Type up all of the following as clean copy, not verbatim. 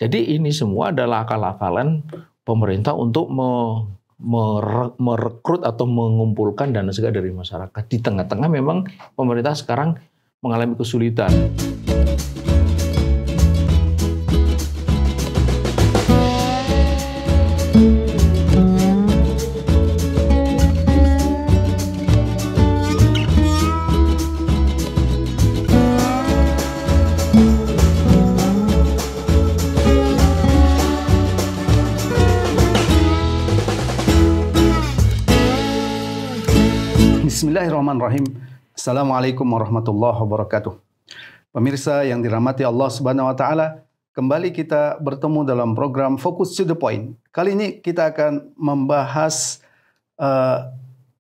Jadi ini semua adalah akal-akalan pemerintah untuk merekrut atau mengumpulkan dana segala dari masyarakat. Di tengah-tengah memang pemerintah sekarang mengalami kesulitan. Bismillahirrahmanirrahim. Assalamualaikum warahmatullahi wabarakatuh. Pemirsa yang dirahmati Allah Subhanahu wa taala, kembali kita bertemu dalam program Focus to the Point. Kali ini kita akan membahas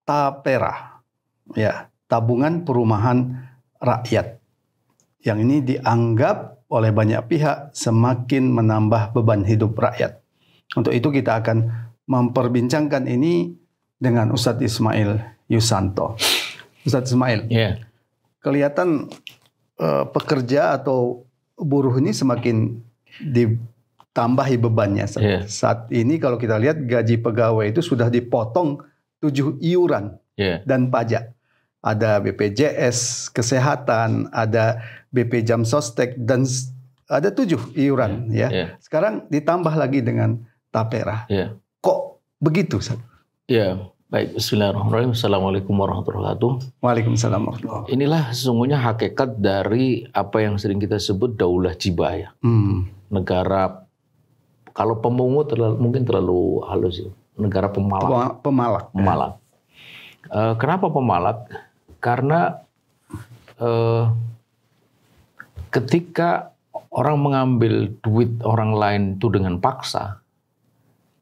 TAPERA, ya, tabungan perumahan rakyat. Yang ini dianggap oleh banyak pihak semakin menambah beban hidup rakyat. Untuk itu kita akan memperbincangkan ini dengan Ustadz Ismail Yusanto. Ustadz Ismail, kelihatan pekerja atau buruh ini semakin ditambahi bebannya. Saat ini kalau kita lihat gaji pegawai itu sudah dipotong 7 iuran dan pajak. Ada BPJS Kesehatan, ada BP Jam Sostek, dan ada 7 iuran. Sekarang ditambah lagi dengan TAPERA. Kok begitu, Ustadz? Baik, bismillahirrahmanirrahim. Assalamualaikum warahmatullahi wabarakatuh. Waalaikumsalam warahmatullahi wabarakatuh. Inilah sesungguhnya hakikat dari apa yang sering kita sebut daulah jibah. Negara, kalau pemungut mungkin terlalu halus ya. Negara pemalak. Pemalak. Kenapa pemalak? Karena ketika orang mengambil duit orang lain itu dengan paksa,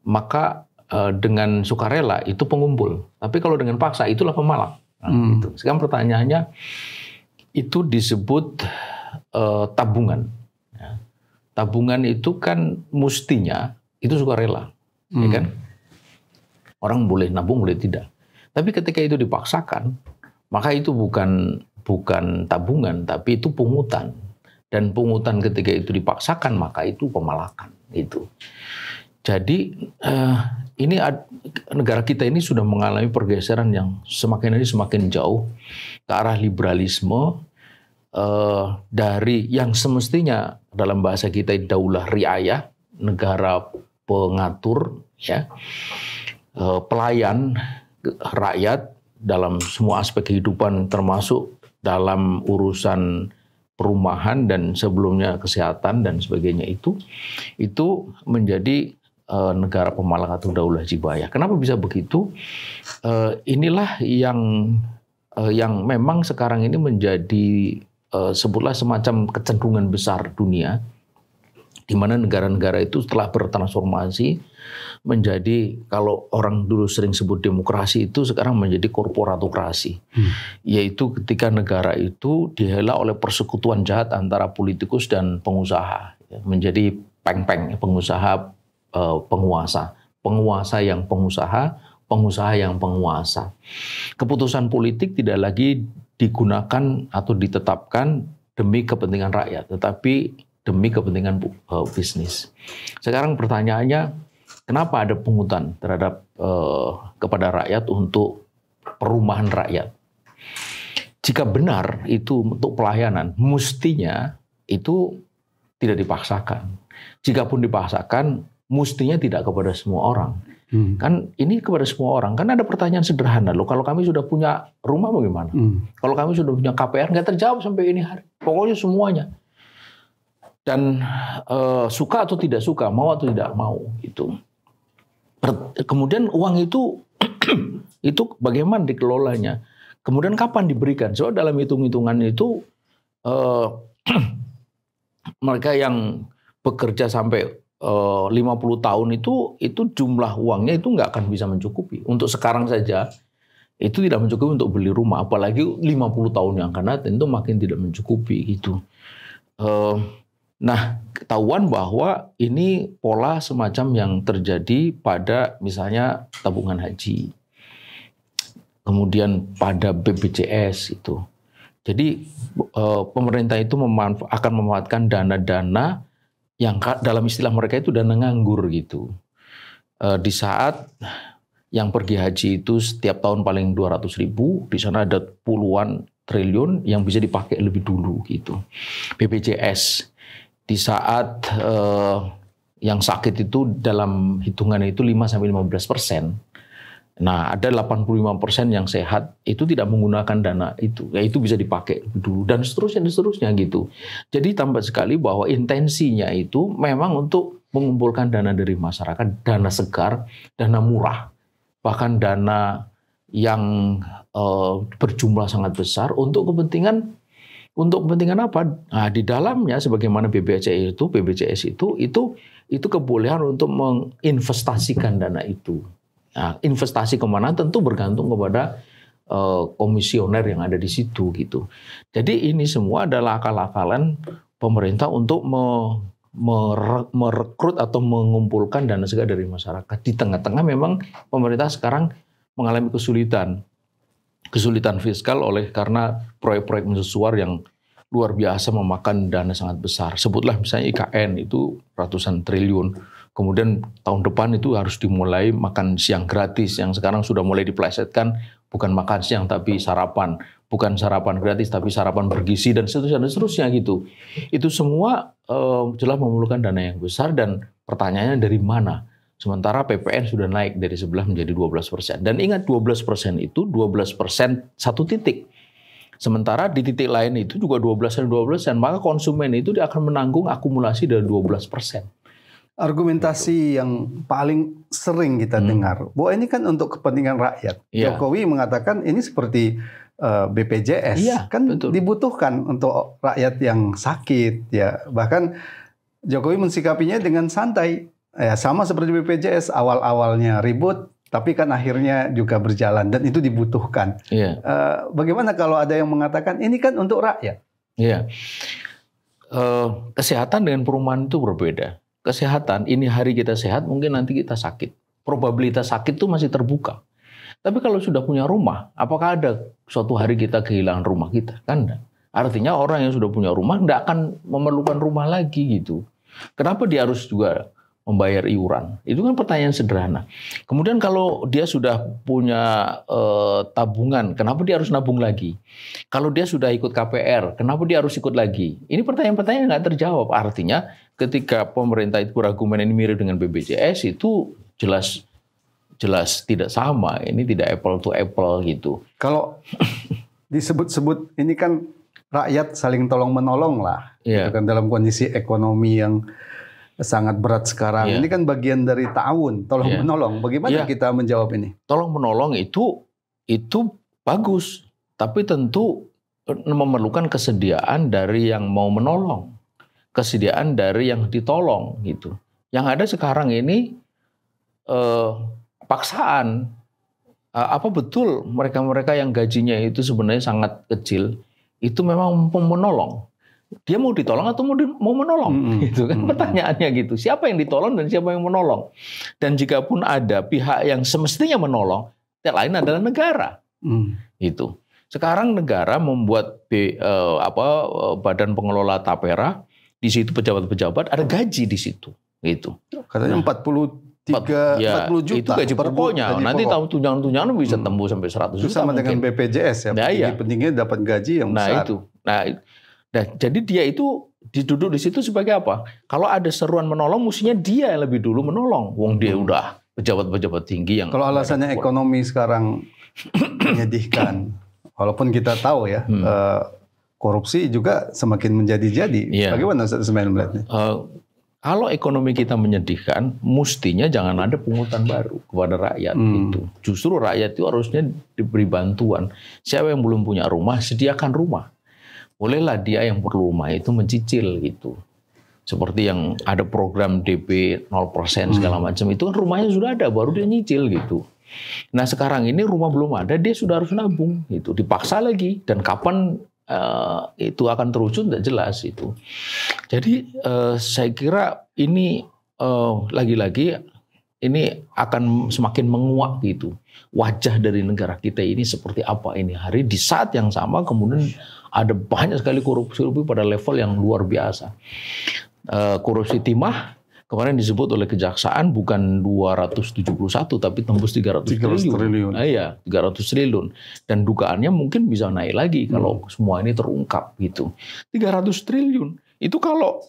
maka dengan sukarela itu pengumpul. Tapi kalau dengan paksa itulah pemalak. Gitu. Sekarang pertanyaannya, itu disebut tabungan. Tabungan itu kan mestinya itu sukarela, ya kan? Orang boleh nabung, boleh tidak. Tapi ketika itu dipaksakan, maka itu bukan tabungan, tapi itu pungutan. Dan pungutan ketika itu dipaksakan, maka itu pemalakan. Itu. Jadi ini negara kita ini sudah mengalami pergeseran yang semakin hari semakin jauh ke arah liberalisme, dari yang semestinya dalam bahasa kita daulah riayah, negara pengatur, ya, pelayan rakyat dalam semua aspek kehidupan, termasuk dalam urusan perumahan dan sebelumnya kesehatan dan sebagainya, itu menjadi negara pemalak atau daulah jibaya. Kenapa bisa begitu? Inilah yang memang sekarang ini menjadi sebutlah semacam kecenderungan besar dunia, di mana negara-negara itu setelah bertransformasi menjadi, kalau orang dulu sering sebut demokrasi, itu sekarang menjadi korporatokrasi. Yaitu ketika negara itu dihela oleh persekutuan jahat antara politikus dan pengusaha, menjadi peng-peng, pengusaha penguasa yang pengusaha yang penguasa. Keputusan politik tidak lagi digunakan atau ditetapkan demi kepentingan rakyat, tetapi demi kepentingan bisnis. Sekarang pertanyaannya, kenapa ada pungutan terhadap kepada rakyat untuk perumahan rakyat? Jika benar itu untuk pelayanan, mestinya itu tidak dipaksakan. Jikapun dipaksakan, mestinya tidak kepada semua orang. Kan ini kepada semua orang. Kan ada pertanyaan sederhana loh. Kalau kami sudah punya rumah bagaimana? Kalau kami sudah punya KPR, nggak terjawab sampai ini hari. Pokoknya semuanya. Dan suka atau tidak suka, mau atau tidak mau, itu. Kemudian uang itu itu bagaimana dikelolanya? Kemudian kapan diberikan? So dalam hitung-hitungan itu mereka yang bekerja sampai 50 tahun itu jumlah uangnya itu nggak akan bisa mencukupi. Untuk sekarang saja itu tidak mencukupi untuk beli rumah, apalagi 50 tahun yang akan datang itu makin tidak mencukupi gitu. Nah, ketahuan bahwa ini pola semacam yang terjadi pada misalnya tabungan haji, kemudian pada BPJS itu. Jadi pemerintah itu akan memanfaatkan dana-dana dalam istilah mereka itu dana nganggur gitu. Di saat yang pergi haji itu setiap tahun paling 200.000, di sana ada puluhan triliun yang bisa dipakai lebih dulu gitu. BPJS di saat yang sakit itu dalam hitungan itu 5-15%. Nah, ada 85% yang sehat itu tidak menggunakan dana itu. Ya itu bisa dipakai dulu dan seterusnya gitu. Jadi tampak sekali bahwa intensinya itu memang untuk mengumpulkan dana dari masyarakat, dana segar, dana murah, bahkan dana yang berjumlah sangat besar untuk kepentingan apa? Nah, di dalamnya sebagaimana BPJS itu kebolehan untuk menginvestasikan dana itu. Nah, investasi kemana tentu bergantung kepada komisioner yang ada di situ gitu. Jadi ini semua adalah akal-akalan pemerintah untuk merekrut atau mengumpulkan dana segar dari masyarakat. Di tengah-tengah memang pemerintah sekarang mengalami kesulitan fiskal karena proyek-proyek mercusuar yang luar biasa memakan dana sangat besar. Sebutlah misalnya IKN itu ratusan triliun. Kemudian tahun depan itu harus dimulai makan siang gratis yang sekarang sudah mulai diplesetkan bukan makan siang tapi sarapan, bukan sarapan gratis tapi sarapan bergizi dan seterusnya gitu. Itu semua jelas memerlukan dana yang besar dan pertanyaannya dari mana? Sementara PPN sudah naik dari 11 menjadi 12%. Dan ingat 12% itu 12% satu titik. Sementara di titik lain itu juga 12%, maka konsumen itu dia akan menanggung akumulasi dari 12%. Argumentasi yang paling sering kita dengar, bahwa ini kan untuk kepentingan rakyat. Jokowi mengatakan ini seperti BPJS, kan betul. Dibutuhkan untuk rakyat yang sakit. Ya, bahkan Jokowi mensikapinya dengan santai. Ya, sama seperti BPJS, awal-awalnya ribut, tapi kan akhirnya juga berjalan dan itu dibutuhkan. Bagaimana kalau ada yang mengatakan ini kan untuk rakyat? Kesehatan dengan perumahan itu berbeda. Kesehatan, ini hari kita sehat, mungkin nanti kita sakit. Probabilitas sakit itu masih terbuka. Tapi kalau sudah punya rumah, apakah ada suatu hari kita kehilangan rumah kita? Kan enggak. Artinya orang yang sudah punya rumah tidak akan memerlukan rumah lagi gitu. Kenapa dia harus juga membayar iuran? Itu kan pertanyaan sederhana. Kemudian kalau dia sudah punya tabungan, kenapa dia harus nabung lagi? Kalau dia sudah ikut KPR, kenapa dia harus ikut lagi? Ini pertanyaan-pertanyaan yang nggak terjawab. Artinya ketika pemerintah itu berargumen ini mirip dengan BPJS, itu jelas tidak sama. Ini tidak apple to apple gitu. Kalau disebut-sebut ini kan rakyat saling tolong-menolong lah. Gitu kan, dalam kondisi ekonomi yang sangat berat sekarang. Ini kan bagian dari ta'awun, tolong-menolong. Bagaimana kita menjawab ini? Tolong-menolong itu bagus. Tapi tentu memerlukan kesediaan dari yang mau menolong. Kesediaan dari yang ditolong gitu. Yang ada sekarang ini paksaan. Apa betul mereka-mereka yang gajinya itu sebenarnya sangat kecil itu memang menolong? Dia mau ditolong atau mau menolong? Itu kan pertanyaannya gitu. Siapa yang ditolong dan siapa yang menolong? Dan jika pun ada pihak yang semestinya menolong, yang lain adalah negara. Itu. Sekarang negara membuat badan pengelola tapera. Di situ pejabat-pejabat ada gaji di situ, gitu. Katanya 40 juta. Itu gaji pokoknya. Nanti tahu tunjangan-tunjangan bisa tembus sampai 100 juta. Itu sama dengan BPJS ya. Pentingnya dapat gaji yang besar. Jadi dia itu diduduk di situ sebagai apa? Kalau ada seruan menolong, mestinya dia yang lebih dulu menolong. Wong dia udah pejabat-pejabat tinggi yang. Kalau alasannya ekonomi sekarang menyedihkan, walaupun kita tahu ya. Korupsi juga semakin menjadi-jadi. Bagaimana Ustaz Ismail melihatnya? Kalau ekonomi kita menyedihkan, mestinya jangan ada pungutan baru kepada rakyat. Gitu. Justru rakyat itu harusnya diberi bantuan. Siapa yang belum punya rumah, sediakan rumah. Bolehlah dia yang perlu rumah itu mencicil gitu. Seperti yang ada program DP 0% segala macam. Itu kan rumahnya sudah ada, baru dia nyicil gitu. Nah sekarang ini rumah belum ada, dia sudah harus nabung. Gitu. Dipaksa lagi. Dan kapan itu akan terwujud tidak jelas itu. Jadi saya kira ini lagi-lagi ini akan semakin menguak gitu. Wajah dari negara kita ini seperti apa ini hari di saat yang sama kemudian ada banyak sekali korupsi pada level yang luar biasa. korupsi timah kemarin disebut oleh kejaksaan bukan 271 tapi tembus 300 triliun. Iya, 300 triliun. Dan dugaannya mungkin bisa naik lagi kalau semua ini terungkap gitu. 300 triliun. Itu kalau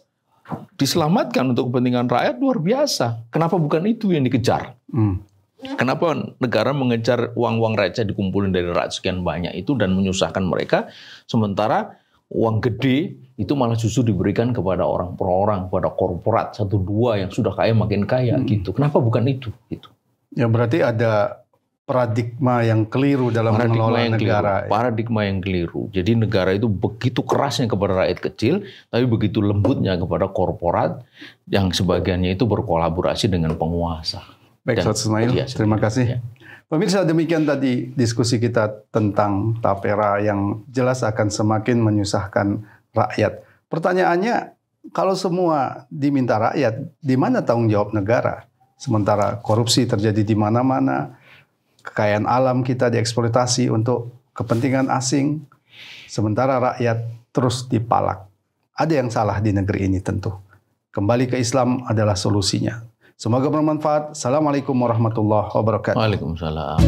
diselamatkan untuk kepentingan rakyat luar biasa. Kenapa bukan itu yang dikejar? Kenapa negara mengejar uang-uang receh dikumpulin dari rakyat sekian banyak itu dan menyusahkan mereka, sementara uang gede itu malah justru diberikan kepada orang per orang, kepada korporat 1-2 yang sudah kaya makin kaya gitu. Kenapa bukan itu? Gitu. Ya berarti ada paradigma yang keliru dalam mengelola negara. Paradigma yang keliru. Jadi negara itu begitu kerasnya kepada rakyat kecil, tapi begitu lembutnya kepada korporat yang sebagiannya itu berkolaborasi dengan penguasa. Baik, Ustaz Ismail, terima kasih. Ya. Pemirsa, demikian tadi diskusi kita tentang tapera yang jelas akan semakin menyusahkan rakyat. Pertanyaannya, kalau semua diminta rakyat, di mana tanggung jawab negara? Sementara korupsi terjadi di mana-mana, kekayaan alam kita dieksploitasi untuk kepentingan asing, sementara rakyat terus dipalak. Ada yang salah di negeri ini tentu. Kembali ke Islam adalah solusinya. Semoga bermanfaat. Assalamualaikum warahmatullahi wabarakatuh. Waalaikumsalam.